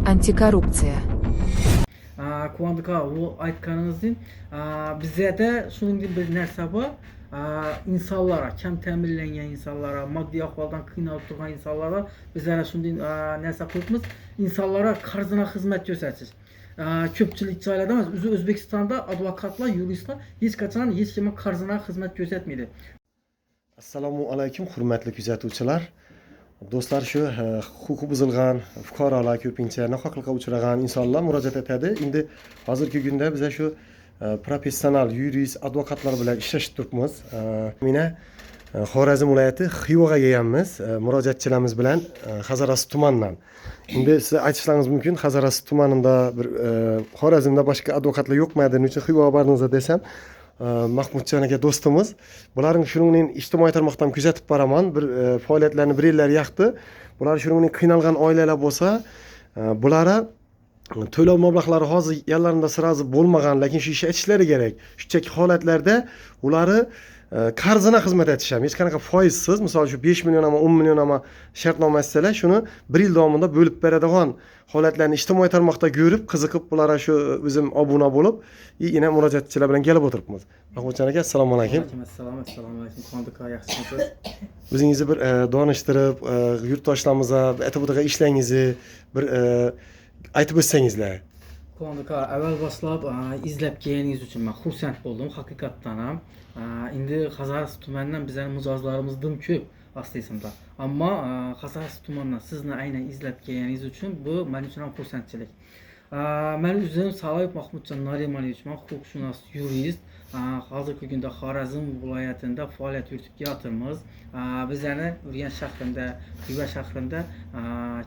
Antikorrupsiya. Quvandika o aytganınızın bizə də şunun bir нәрsə var. İnsanlara, kəm təminlənən insanlara, maddi ahvaldan qıynalıb durğan insanlara bizlərə şunun нәрsə qoyubuz. İnsanlara qarzına xidmət göstərir. Köpçülük caylarda emas, Özbekistanda advokatlar, yuristlar heç qaçan heç kimə qarzına xidmət göstərməydi. Assalomu alaykum hurmatli kuzatuvchilar. Do'stlar, shu huquqi buzilgan fuqarolar ko'pincha nohaqlikqa uchragan insonlar murojaat etadi. Endi hozirgi kunda biz shu professional yurist advokatlar bilan ishlashib turibmiz. Mena Xorazm viloyati Xivoga kelganmiz murojaatchilarimiz bilan Hazorasp tumanidan. Endi siz aytishlaringiz mumkin, Hazorasp tumanida bir Xorazmda boshqa advokatlar yo'qmi, shuning uchun Xivoga bordingiz desam, Mahmudjon aka do'stimiz, bularning shuningdek ijtimoiy tarmoqdan kuzatib boraman, bir faoliyatlarni bir yillar yoqdi. Bular shuningdek qiynalgan oilalar bo'lsa, bulara to'lov mablag'lari hozir yanlarida sirazi bo'lmagan, lekin shu ishni aytishlari kerak. Shunchaki holatlarda ularni qarzına xizmat etishamiz. Hech qanaqa foizsiz, misol shu 5 million ama 10 million ama shartnoma etsalar, shuni 1 yil davomida bo'lib beradigan holatlarni ijtimoiy tarmoqda ko'rib, qiziqib, bulara shu o'zim obuna bo'lib, yana murojaatchilar bilan kelib o'tiribmiz. Mahmudjon aka, assalomu alaykum. Assalomu alaykum. Quvandika, yaxshimisiz? O'zingizni bir donishtirib, yurtdoshlarimizga e'tiborga ishlangizni bir aytib o'tsangizlar. Quvandika, avval boshlab izlab kelganingiz uchun men xursand bo'ldim, haqiqatdan ham. Endi Hazorasp tumanidan bizning mijozlarimiz dim ko'p aslida. Ammo Hazorasp tumanidan sizni aynan izlab kelganingiz uchun bu men uchun ham xursandchilik. Men o'zim Saloyev Mahmudjon Narimanovich, men huquqshunos yurist. Hozirgi kunda Xorazm viloyatida faoliyat yuritib kelyapmiz. Bizlarni Urganch shahrida, Xiva shahrida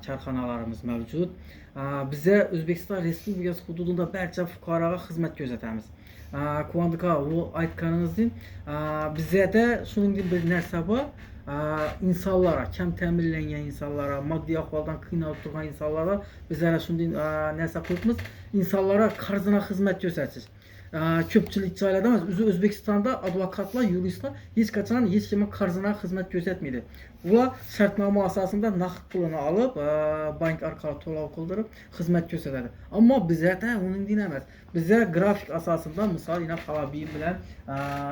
korxonalarimiz mavjud. Bize O'zbekiston Respublikasi hududida barcha fuqaroga xizmat ko'rsatamiz. Quvandika o aytganınızın bizə də şunun bir нәрsə var. İnsanlara, kəm təminlənən insanlara, maddi ahvaldan qıynalıb durğan insanlara bizlərə şunun нәрsə qoyubuz. İnsanlara qarzına xidmət göstərir. Köpçülük caylarda emas, Özbekistanda advokatlar, yuristlar heç qaçan heç kimə qarzına xidmət göstərməydi. Ular şərtnamə əsasında nağd pulunu alıb, bank arqalı to'lov qildırıb xidmət göstərdi. Amma bizə də onun dinəməz. Bizə grafik əsasında misal yine Xalabiyim bilan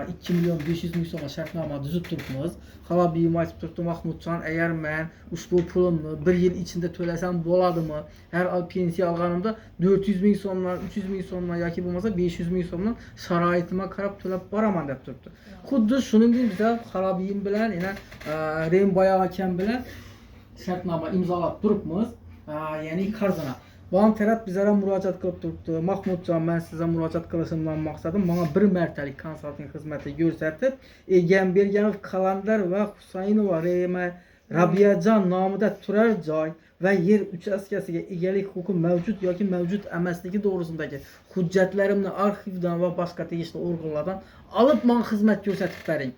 2 milyon 500 min so'm şərtnamə düzüb turibmiz. Xalabiyim aytib turibdi, Mahmudjon, əgər mən ushbu pulumni 1 yil içində to'lasam bo'ladimi? Hər ay pensiya alğanımda 400 min so'mdan, 300 min so'mdan yoki bo'lmasa 500 min so'mdan sharoitimga qarab to'lab boraman deb turibdi. Xuddi shuningdek biza Xalabiyim bilan yana Rembayo akam bilan shartnoma imzolab turibmiz. Ya'ni qarzına. Van tərəf bizlərə müraciət qılıb turibdi. Mahmudjon, mən sizə müraciət qilishimdan maqsadım bana bir mərtəlik konsalting xidməti göstərib, Egamberganov Qalandar və Husaynova Rabiyajon nomida turar joy və yer uchastkasiga egalik huquqi mavjud yoki mavjud emasligi to'g'risindagi hujjatlarimni arxivdan va boshqa tegishli organlardan olib men xizmat ko'rsatib bering.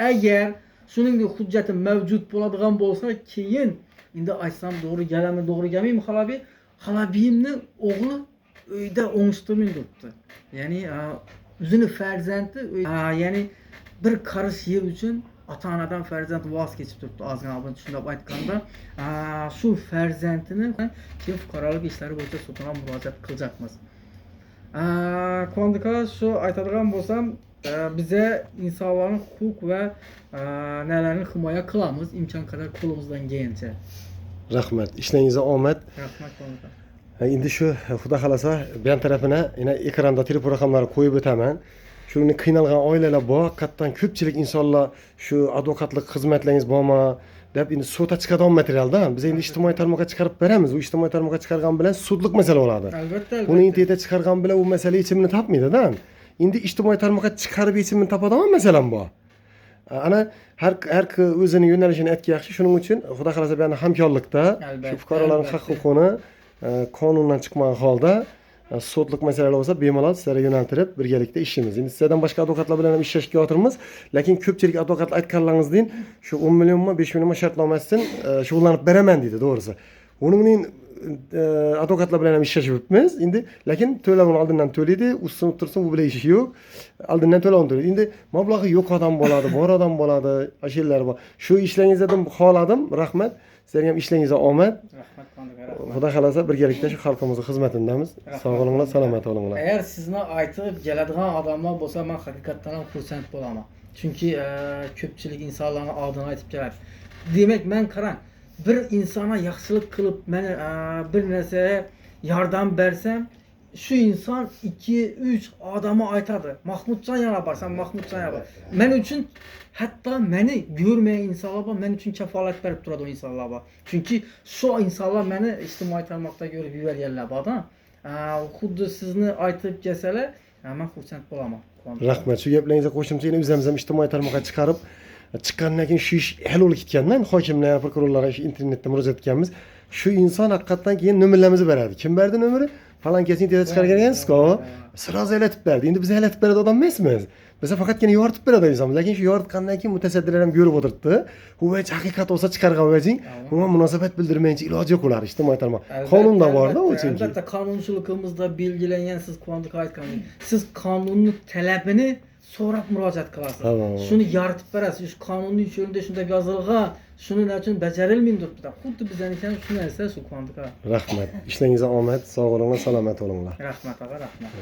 Agar shuningdek hujjatim mavjud bo'ladigan bo'lsa, keyin endi aytsam to'g'ri kelami, to'g'ri kelmaymi Xalabiy? Xalabiyimning o'g'li uyda o'ngishtirmay turibdi. Ya'ni o'zini farzandi, ya'ni bir qarish yer uchun ota-onadan farzand voz kechib turibdi. Ozgina abun shunday aytganda, shu farzandini keyin fuqarolik ishlari bo'yicha sudga murojaat qiljakmiz. Quvandika, shu aytadigan bo'lsam, bize insonlarning huquq va nalarini himoya qilamiz, imkon qadar qo'limizdan kelgancha. Rahmat, ishlaringizga omad. Rahmat quvandika. Endi shu xudo xolasa buyon tarafına yana ekranda telefon raqamlarini qo'yib o'taman. Shuni qiynalgan oilalar bor, haqiqatan ko'pchilik insonlar shu advokatlik xizmatlaringiz bormi deb endi sudga chiqadigan materialda biz endi ijtimoiy tarmoqqa chiqarib beramiz. U ijtimoiy tarmoqqa chiqargan bilan sudlik masala bo'ladi. Albatta. Uni internetga chiqargan bilan u masala yechimini topmaydi-da. Endi ijtimoiy tarmoqqa chiqarib yechimini topadigan masalam bor. Ana har o'zini yo'nalishini aytgan yaxshi. Shuning uchun xudo xolasa bu hamkorlikda shu fuqarolarning haq-huquqini qonundan chiqmagan holda sudlik masalalar bo'lsa bemalol sizlarga yo'naltirib birgalikda ishlaymiz. Endi sizlardan boshqa advokatlar bilan ham ishlashga o'tiramiz, lekin ko'pchilik advokatlar aytganlaringizdan shu 10 millionmi 5 millionmi shartnomasidan shug'ullanib beraman deydi, to'g'risi. Uning advokatlar bilan ham ishlashib yuribmiz. Endi lekin to'lovini oldindan to'laydi, ustini tursin, bu bilan ishi yo'q. Oldindan to'lovini to'laydi. Endi mablag'i yo'q odam bo'ladi, bor odam bo'ladi, ashulalar bor. Shu ishlaringizdan xoladim. Rahmat. Sizlarga ham ishlaringizda omad. Rahmat Kondiga, rahmat. Xudo xolasa birgalikda shu xalqimizning xizmatidamiz. Sog' bo'linglar, salomat bo'linglar. Agar sizni aytib keladigan odamlar bo'lsa, men haqiqatdan ham xursand bo'laman. Chunki ko'pchilik insonlarning oldini aytib keladi. Demak, men qarang, bir insona yaxshilik qilib, meni bir narsaga yordam bersam, shu inson 2-3 odamga aytadi. Mahmudjon yana borsan, Mahmudjon yana bor. Men uchun hatto meni ko'rmagan insonlar bor, men uchun kafolat berib turadi o insonlar bor. Chunki shu insonlar meni ijtimoiy tarmoqda ko'rib yuborganlar bor-da. Xuddi sizni aytib kelsalar, men xursand bo'laman. Rahmat. Shu gaplaringizga qo'shimcha yana o'zimiz ham ijtimoiy tarmoqqa chiqarib, chiqqandan keyin shu ish hal bo'lib ketganda, hokimlar, prokurorlarga shu internetda murojaat etganmiz. Shu inson haqiqatdan keyin nomerlarimizni beradi. Kim berdi nomeri? Falankasini tezda chiqargan ekansiz-ku. Sirazi aytib berdi. Endi biz aytib beradi odam emasmiz. Biz faqatgina yoritib beradi inson. Lekin shu yoritgandan keyin mutasaddilar ham ko'rib o'tiribdi. Bu vech haqiqat bo'lsa chiqargan veching, buna munosabat bildirmayincha iloji yo'q ular ijtimoiy tarmoq. Qonunda bor-da u chunki. Albatta qonunchiligimizda belgilangan siz Kondiga aytganingiz. Siz qonunning talabini so'rab murojaat qilasiz. Shuni yoritib berasiz. Shu qonunning yo'lida shunday yozilgan, shuning uchun bajarilmaydi deb. Xuddi bizdan ham shu narsa shu Kondiga. Rahmat. Ishlaringizga omad, sog' bo'linglar, salomat bo'linglar. Rahmat, rahmat.